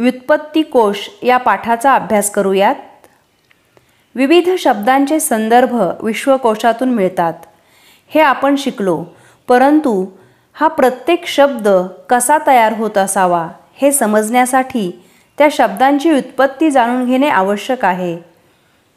व्युत्पत्ती कोश या पाठाचा अभ्यास करूयात. विविध शब्दांचे संदर्भ विश्वकोशातून मिळतात हे आपण शिकलो, परंतु हा प्रत्येक शब्द कसा तयार होत असावा हे समजण्यासाठी त्या शब्दांची व्युत्पत्ती जाणून घेणे आवश्यक आहे.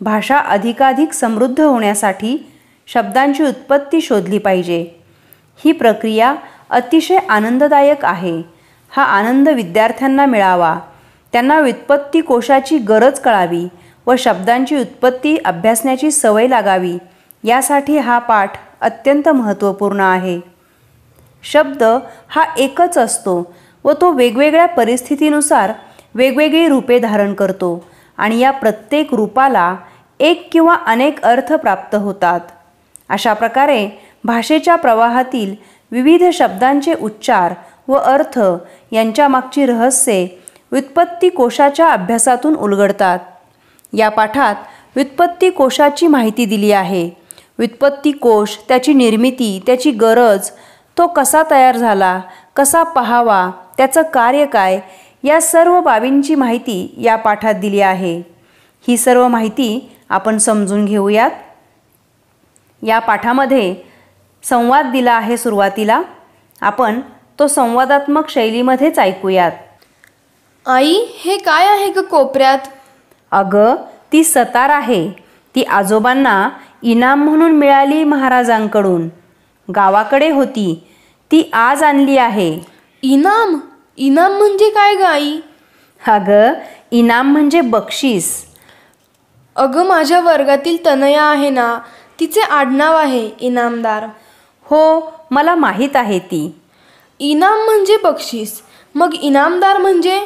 भाषा अधिकाधिक समृद्ध होण्यासाठी शब्दांची उत्पत्ती शोधली पाहिजे. ही प्रक्रिया अतिशय आनंददायक आहे. हा आनंद विद्यार्थ्यांना मिळावा, त्यांना व्युत्पत्ती कोशाची गरज कळावी व शब्दांची उत्पत्ती अभ्यासण्याची सवय लागावी, यासाठी हा पाठ अत्यंत महत्त्वपूर्ण आहे. शब्द हा एकच असतो व तो वेगवेगळ्या परिस्थितीनुसार वेगवेगळी रूपे धारण करतो आणि या प्रत्येक रूपाला एक किंवा अनेक अर्थ प्राप्त होतात. अशा प्रकारे भाषेच्या प्रवाहातील विविध शब्दांचे उच्चार व अर्थ यांच्या मागची रहस्ये व्युत्पत्ती कोशाच्या अभ्यासातून उलगडतात. या पाठात व्युत्पत्ती कोशाची माहिती दिली आहे. व्युत्पत्ती कोश, त्याची निर्मिती, त्याची गरज, तो कसा तयार झाला, कसा पहावा, त्याचं कार्य काय, या सर्व बाबींची माहिती या पाठात दिली आहे. ही सर्व माहिती आपण समजून घेऊयात. या पाठामध्ये संवाद दिला आहे. सुरुवातीला आपण तो संवादात्मक शैलीमध्येच ऐकूयात. आई, हे काय आहे ग कोपऱ्यात? अगं, ती सतार आहे. ती आजोबांना इनाम म्हणून मिळाली महाराजांकडून. गावाकडे होती, ती आज आणली आहे. इनाम? इनाम म्हणजे काय ग आई? अगं, इनाम म्हणजे बक्षीस. अगं, माझ्या वर्गातील तनया आहे ना, तिचे आडनाव आहे इनामदार. हो, मला माहीत आहे ती. इनाम म्हणजे बक्षीस, मग इनामदार म्हणजे?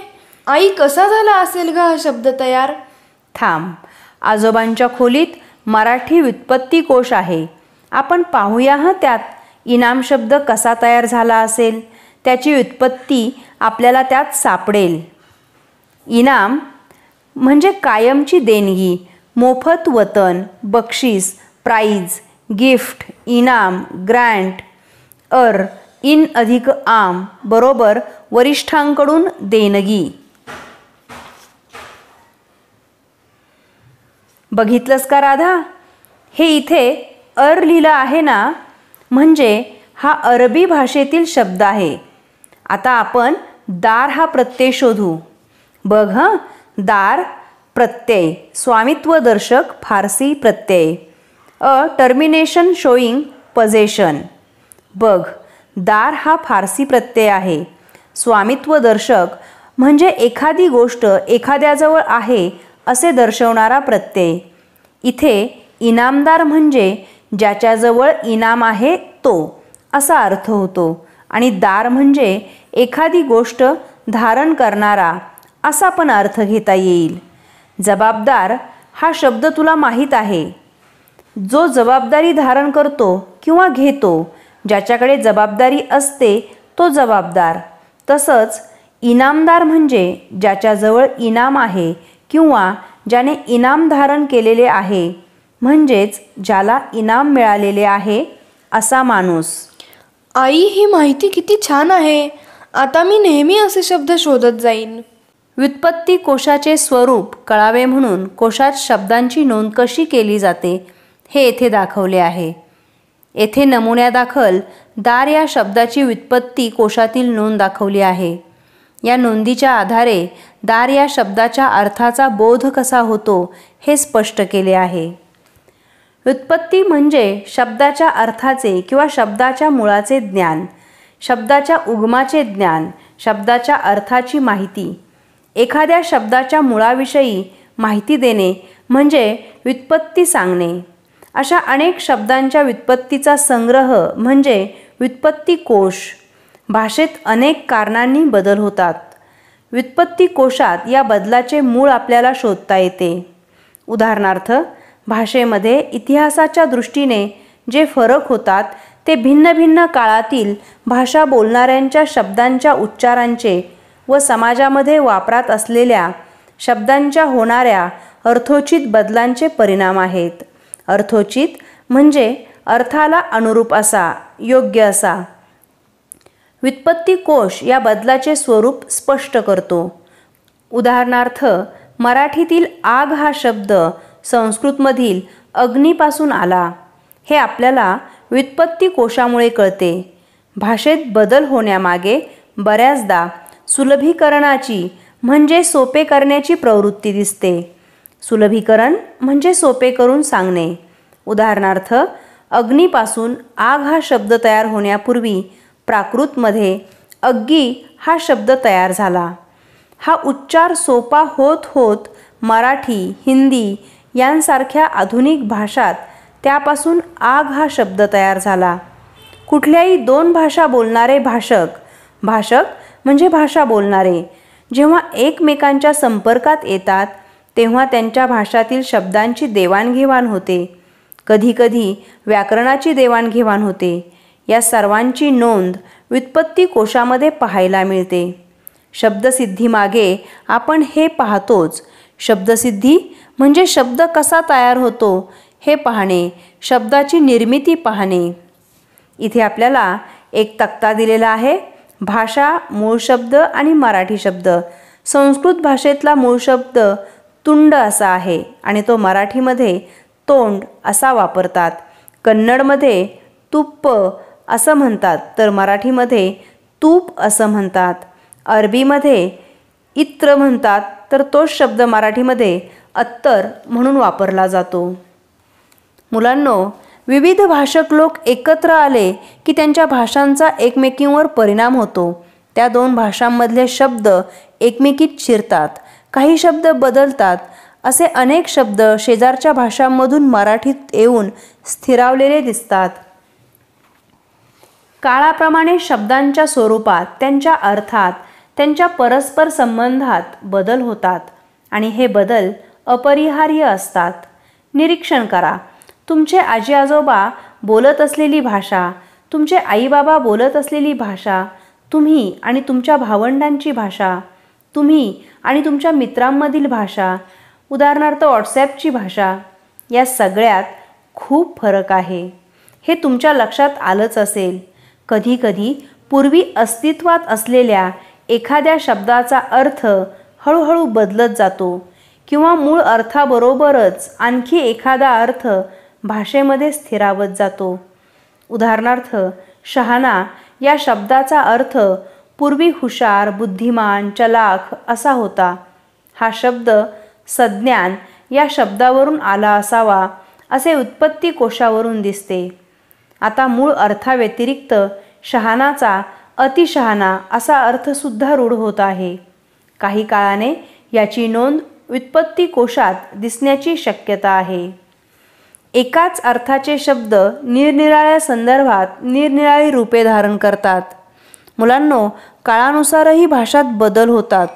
आई, कसा झाला असेल ग हा शब्द तयार? थांब, आजोबांच्या खोलीत मराठी व्युत्पत्ती कोश आहे. आपण पाहूया त्यात इनाम शब्द कसा तयार झाला असेल. त्याची व्युत्पत्ती आपल्याला त्यात सापडेल. इनाम म्हणजे कायमची देणगी, मोफत वतन, बक्षीस, प्राईज, गिफ्ट, इनाम, ग्रँट. इन अधिक आम बरोबर वरिष्ठांकडून देणगी. बघितलंस का राधा? हे इथे लिहिलं आहे ना, म्हणजे हा अरबी भाषेतील शब्द आहे. आता आपण दार हा प्रत्यय शोधू. बघ दार प्रत्यय, स्वामित्वदर्शक फारसी प्रत्यय. Termination showing possession. बघ, दार हा फारसी प्रत्यय आहे. स्वामित्वदर्शक म्हणजे एखादी गोष्ट एखाद्याजवळ आहे असे दर्शवणारा प्रत्यय. इथे इनामदार म्हणजे ज्याच्याजवळ इनाम आहे तो असा अर्थ होतो आणि दार म्हणजे एखादी गोष्ट धारण करणारा असा पण अर्थ घेता येईल. जबाबदार हा शब्द तुला माहीत आहे. जो जबाबदारी धारण करतो किंवा घेतो, ज्याच्याकडे जबाबदारी असते तो जबाबदार. तसंच इनामदार म्हणजे ज्याच्याजवळ इनाम आहे किंवा ज्याने इनाम धारण केलेले आहे, म्हणजेच ज्याला इनाम मिळालेले आहे असा माणूस. आई, ही माहिती किती छान आहे. आता मी नेहमी असे शब्द शोधत जाईन. व्युत्पत्ती कोशाचे स्वरूप कळावे म्हणून कोशात शब्दांची नोंद कशी केली जाते हे येथे दाखवले आहे. येथे नमुन्यादाखल दार या शब्दाची व्युत्पत्ती कोशातील नोंद दाखवली आहे. या नोंदीच्या आधारे दार या शब्दाच्या अर्थाचा बोध कसा होतो हे स्पष्ट केले आहे. व्युत्पत्ती म्हणजे शब्दाच्या अर्थाचे किंवा शब्दाच्या मुळाचे ज्ञान, शब्दाच्या उगमाचे ज्ञान, शब्दाच्या अर्थाची माहिती. एखाद्या शब्दाच्या मुळाविषयी माहिती देणे म्हणजे व्युत्पत्ती सांगणे. अशा अनेक शब्दांच्या व्युत्पत्तीचा संग्रह म्हणजे व्युत्पत्ती कोश. भाषेत अनेक कारणांनी बदल होतात. व्युत्पत्ती कोशात या बदलाचे मूळ आपल्याला शोधता येते. उदाहरणार्थ, भाषेमध्ये इतिहासाच्या दृष्टीने जे फरक होतात ते भिन्न भिन्न काळातील भाषा बोलणाऱ्यांच्या शब्दांच्या उच्चारांचे व समाजामध्ये वापरात असलेल्या शब्दांच्या होणाऱ्या अर्थोचित बदलांचे परिणाम आहेत. अर्थोचित म्हणजे अर्थाला अनुरूप असा, योग्य असा. व्युत्पत्ती कोश या बदलाचे स्वरूप स्पष्ट करतो. उदाहरणार्थ मराठीतील आग हा शब्द संस्कृतमधील अग्नीपासून आला. हे आपल्याला व्युत्पत्ती कोशामुळे कळते. भाषेत बदल होण्यामागे बऱ्याचदा सुलभीकरणाची म्हणजे सोपे करण्याची प्रवृत्ती दिसते. सुलभीकरण म्हणजे सोपे करून सांगणे. उदाहरणार्थ अग्नीपासून आग हा शब्द तयार होण्यापूर्वी प्राकृतमध्ये अग्गी हा शब्द तयार झाला. हा उच्चार सोपा होत होत मराठी, हिंदी यांसारख्या आधुनिक भाषात त्यापासून आग हा शब्द तयार झाला. कुठल्याही दोन भाषा बोलणारे भाषक म्हणजे भाषा बोलणारे जेव्हा एकमेकांच्या संपर्कात येतात तेव्हा त्यांच्या भाषातील शब्दांची देवाणघेवाण होते. कधीकधी व्याकरणाची देवाणघेवाण होते. या सर्वांची नोंद व्युत्पत्ती कोशामध्ये पाहायला मिळते. शब्दसिद्धीमागे आपण हे पाहतोच. शब्दसिद्धी म्हणजे शब्द कसा तयार होतो हे पाहणे, शब्दाची निर्मिती पाहणे. इथे आपल्याला एक तक्ता दिलेला आहे. भाषा, मूळ शब्द आणि मराठी शब्द. संस्कृत भाषेतला मूळ शब्द तुंड असा आहे आणि तो मराठीमध्ये तोंड असा वापरतात. कन्नडमध्ये तुप्प असं म्हणतात तर मराठीमध्ये तूप असं म्हणतात. अरबीमध्ये इत्र म्हणतात तर तोच शब्द मराठीमध्ये अत्तर म्हणून वापरला जातो. मुलांनो, विविध भाषक लोक एकत्र आले की त्यांच्या भाषांचा एकमेकींवर परिणाम होतो. त्या दोन भाषांमधले शब्द एकमेकीत शिरतात, काही शब्द बदलतात. असे अनेक शब्द शेजारच्या भाषांमधून मराठीत येऊन स्थिरावलेले दिसतात. काळाप्रमाणे शब्दांच्या स्वरूपात, त्यांच्या अर्थात, त्यांच्या परस्पर संबंधात बदल होतात आणि हे बदल अपरिहार्य असतात. निरीक्षण करा. तुमचे आजी आजोबा बोलत असलेली भाषा, तुमचे आईबाबा बोलत असलेली भाषा, तुम्ही आणि तुमच्या भावंडांची भाषा, तुम्ही आणि तुमच्या मित्रांमधील भाषा, उदाहरणार्थ व्हॉट्सॲपची भाषा, या सगळ्यात खूप फरक आहे. हे तुमच्या लक्षात आलंच असेल. कधीकधी पूर्वी अस्तित्वात असलेल्या एखाद्या शब्दाचा अर्थ हळूहळू बदलत जातो किंवा मूळ अर्थाबरोबरच आणखी एखादा अर्थ भाषेमध्ये स्थिरावत जातो. उदाहरणार्थ शहाणा या शब्दाचा अर्थ पूर्वी हुशार, बुद्धिमान, चलाख असा होता. हा शब्द सज्ञान या शब्दावरून आला असावा असे उत्पत्ती कोशावरून दिसते. आता मूळ अर्थाव्यतिरिक्त शहाणाचा अतिशहाणा असा अर्थसुद्धा रूढ होत आहे. काही काळाने याची नोंद व्युत्पत्ती कोशात दिसण्याची शक्यता आहे. एकाच अर्थाचे शब्द निरनिराळ्या संदर्भात निरनिराळी रूपे धारण करतात. मुलांनो, काळानुसारही भाषात बदल होतात.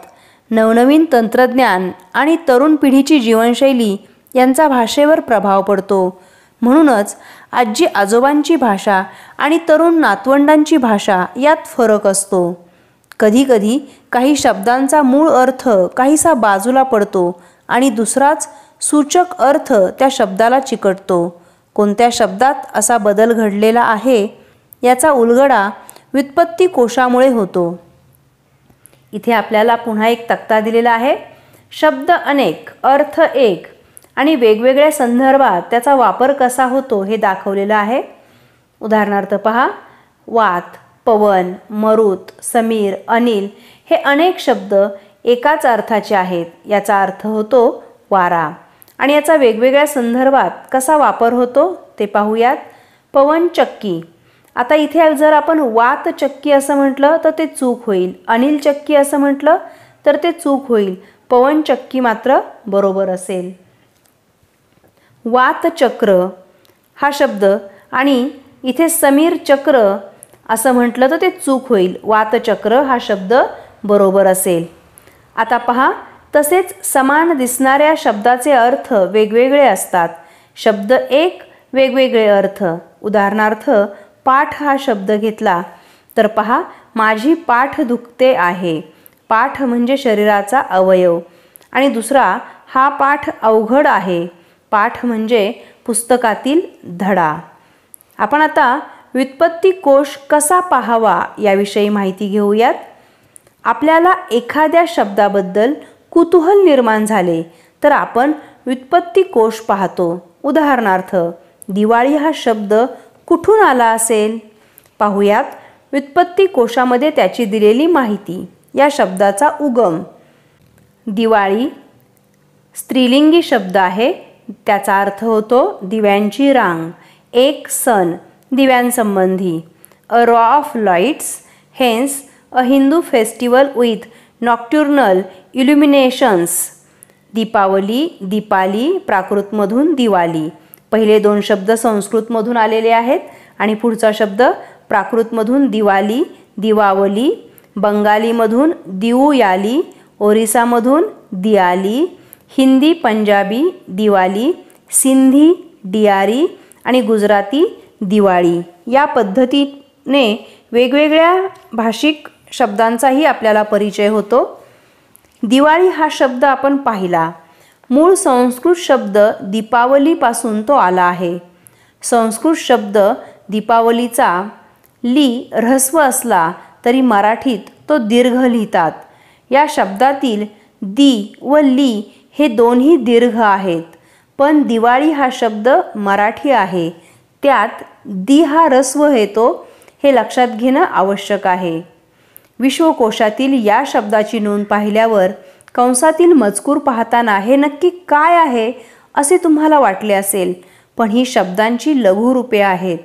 नवनवीन तंत्रज्ञान आणि तरुण पिढीची जीवनशैली यांचा भाषेवर प्रभाव पडतो. म्हणूनच आजी आजोबांची भाषा आणि तरुण नातवंडांची भाषा यात फरक असतो. कधीकधी काही शब्दांचा मूळ अर्थ काहीसा बाजूला पडतो आणि दुसराच सूचक अर्थ त्या शब्दाला चिकटतो. कोणत्या शब्दात असा बदल घडलेला आहे याचा उलगडा व्युत्पत्ती कोशामुळे होतो. इथे आपल्याला पुन्हा एक तक्ता दिलेला आहे. शब्द अनेक, अर्थ एक आणि वेगवेगळ्या संदर्भात त्याचा वापर कसा होतो हे दाखवलेलं आहे. उदाहरणार्थ पहा. वात, पवन, मरुत, समीर, अनिल हे अनेक शब्द एकाच अर्थाचे आहेत. याचा अर्थ होतो वारा आणि याचा वेगवेगळ्या संदर्भात कसा वापर होतो ते पाहूयात. पवन चक्की. आता इथे जर आपण वात चक्की असं म्हटलं तर ते चूक होईल. अनिल चक्की असं म्हटलं तर ते चूक होईल. पवन चक्की मात्र बरोबर असेल. वात चक्र हा शब्द आणि इथे समीर चक्र असं म्हटलं तर ते चूक होईल. वात चक्र हा शब्द बरोबर असेल. आता पहा, तसेच समान दिसणाऱ्या शब्दाचे अर्थ वेगवेगळे असतात. शब्द एक, वेगवेगळे अर्थ. उदाहरणार्थ पाठ हा शब्द घेतला तर पहा, माझी पाठ दुखते आहे. पाठ म्हणजे शरीराचा अवयव. आणि दुसरा, हा पाठ अवघड आहे. पाठ म्हणजे पुस्तकातील धडा. आपण आता व्युत्पत्ती कोश कसा पाहावा याविषयी माहिती घेऊयात. आपल्याला एखाद्या शब्दाबद्दल कुतूहल निर्माण झाले तर आपण व्युत्पत्ती कोश पाहतो. उदाहरणार्थ, दिवाळी हा शब्द कुठून आला असेल? पाहुयात व्युत्पत्ती कोशामध्ये त्याची दिलेली माहिती. या शब्दाचा उगम. दिवाळी स्त्रीलिंगी शब्द आहे. त्याचा अर्थ होतो दिव्यांची रांग, एक सण दिव्यांसंबंधी. A row of lights, hence a Hindu festival with nocturnal illuminations. Deepavali, दीपाली प्राकृतमधून दिवाली. पहिले दोन शब्द संस्कृतमधून आलेले आहेत आणि पुढचा शब्द प्राकृतमधून दिवाली, दिवावली, बंगालीमधून दिवयाली, ओरिसामधून दियाली, हिंदी पंजाबी दिवाली, सिंधी डियारी आणि गुजराती दिवाळी. या पद्धतीने वेगवेगळ्या भाषिक शब्दांचाही आपल्याला परिचय होतो. दिवाळी हा शब्द आपण पाहिला. मूळ संस्कृत शब्द दीपावलीपासून तो आला आहे. संस्कृत शब्द दीपावलीचा ली ऱ्हस्व असला तरी मराठीत तो दीर्घ लिहितात. या शब्दातील दी व ली हे दोन्ही दीर्घ आहेत, पण दिवाळी हा शब्द मराठी आहे, त्यात दी हा ऱ्हस्व येतो, हे लक्षात घेणं आवश्यक आहे. विश्वकोशातील या शब्दाची नोंद पाहिल्यावर कंसातील मजकूर पाहताना हे नक्की काय आहे असे तुम्हाला वाटले असेल, पण ही शब्दांची लघुरूपे आहेत.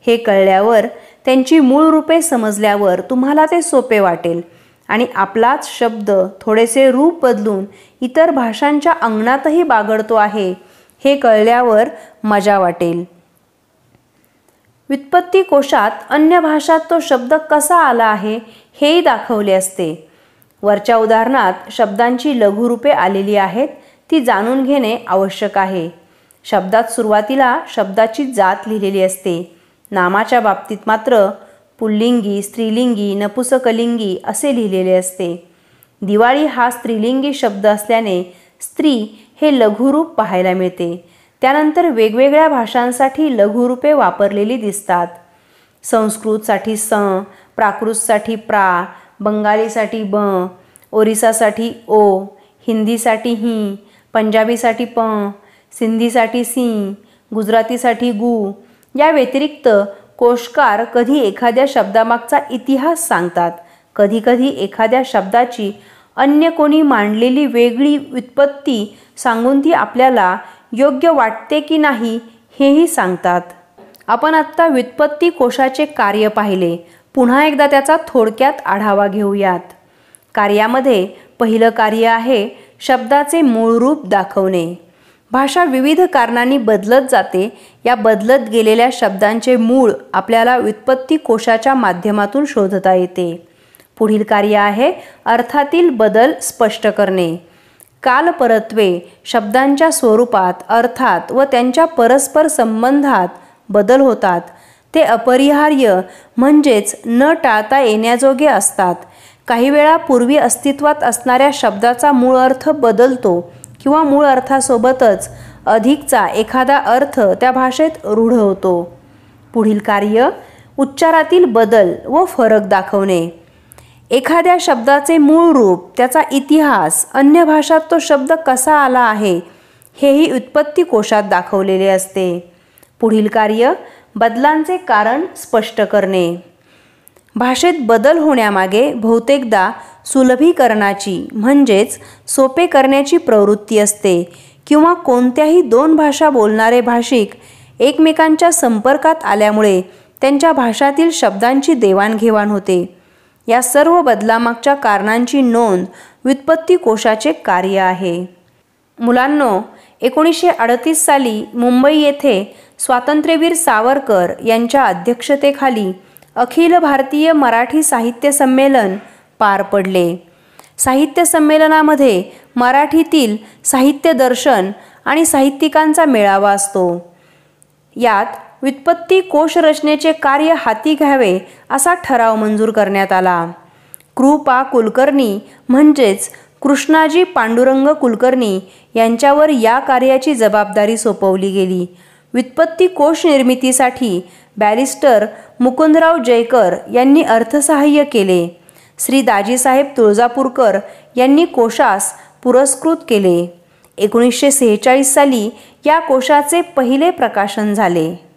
हे कळल्यावर, त्यांची मूळ रूपे समजल्यावर तुम्हाला ते सोपे वाटेल आणि आपलाच शब्द थोडेसे रूप बदलून इतर भाषांच्या अंगणातही बागडतो आहे हे कळल्यावर मजा वाटेल. व्युत्पत्ती कोशात अन्य भाषात तो शब्द कसा आला आहे हेही दाखवले असते. वरच्या उदाहरणात शब्दांची लघुरूपे आलेली आहेत, ती जाणून घेणे आवश्यक आहे. शब्दात सुरुवातीला शब्दाची जात लिहिलेली असते. नामाच्या बाबतीत मात्र पुल्लिंगी, स्त्रीलिंगी, नपुसकलिंगी असे लिहिलेले असते. दिवाळी हा स्त्रीलिंगी शब्द असल्याने स्त्री हे लघुरूप पाहायला मिळते. त्यानंतर वेगवेगळ्या भाषांसाठी लघुरूपे वापरलेली दिसतात. संस्कृतसाठी स, प्राकृतसाठी प्रा, बंगालीसाठी ब, ओरिसासाठी ओ, हिंदीसाठी ही, पंजाबीसाठी प, सिंधीसाठी सी, गुजरातीसाठी गु. या व्यतिरिक्त कोशकार कधी एखाद्या शब्दामागचा इतिहास सांगतात, कधीकधी एखाद्या शब्दाची अन्य कोणी मांडलेली वेगळी व्युत्पत्ती सांगून ती आपल्याला योग्य वाटते की नाही हेही सांगतात. आपण आत्ता व्युत्पत्ती कोशाचे कार्य पाहिले. पुन्हा एकदा त्याचा थोडक्यात आढावा घेऊयात. कार्यामध्ये पहिलं कार्य आहे शब्दाचे मूळ रूप दाखवणे. भाषा विविध कारणांनी बदलत जाते. या बदलत गेलेल्या शब्दांचे मूळ आपल्याला व्युत्पत्ती कोशाच्या माध्यमातून शोधता येते. पुढील कार्य आहे अर्थातील बदल स्पष्ट करणे. कालपरत्वे शब्दांच्या स्वरूपात, अर्थात व त्यांच्या परस्पर संबंधात बदल होतात. ते अपरिहार्य म्हणजेच न टाळता येण्याजोगे असतात. काही वेळा पूर्वी अस्तित्वात असणाऱ्या शब्दाचा मूळ अर्थ बदलतो किंवा मूळ अर्थासोबतच अधिकचा एखादा अर्थ त्या भाषेत रूढ होतो. पुढील कार्य उच्चारातील बदल व फरक दाखवणे. एखाद्या शब्दाचे मूळ रूप, त्याचा इतिहास, अन्य भाषात तो शब्द कसा आला आहे हेही व्युत्पत्ती कोशात दाखवलेले असते. पुढील कार्य बदलांचे कारण स्पष्ट करणे. भाषेत बदल होण्यामागे बहुतेकदा सुलभीकरणाची म्हणजेच सोपे करण्याची प्रवृत्ती असते किंवा कोणत्याही दोन भाषा बोलणारे भाषिक एकमेकांच्या संपर्कात आल्यामुळे त्यांच्या भाषातील शब्दांची देवाणघेवाण होते. या सर्व बदलामागच्या कारणांची नोंद व्युत्पत्ती कोशाचे कार्य आहे. मुलांनो, 1938 साली मुंबई येथे स्वातंत्र्यवीर सावरकर यांच्या अध्यक्षतेखाली अखिल भारतीय मराठी साहित्य संमेलन पार पडले. साहित्य संमेलनामध्ये मराठीतील साहित्य दर्शन आणि साहित्यिकांचा मेळावा असतो. यात व्युत्पत्ती कोश रचनेचे कार्य हाती घ्यावे असा ठराव मंजूर करण्यात आला. कृ.पा. कुलकर्णी म्हणजेच कृष्णाजी पांडुरंग कुलकर्णी यांच्यावर या कार्याची जबाबदारी सोपवली गेली. व्युत्पत्ती कोश निर्मितीसाठी बॅरिस्टर मुकुंदराव जयकर यांनी अर्थसहाय्य केले. श्री दाजीसाहेब तुळजापूरकर यांनी कोशास पुरस्कृत केले. 1946 साली या कोशाचे पहिले प्रकाशन झाले.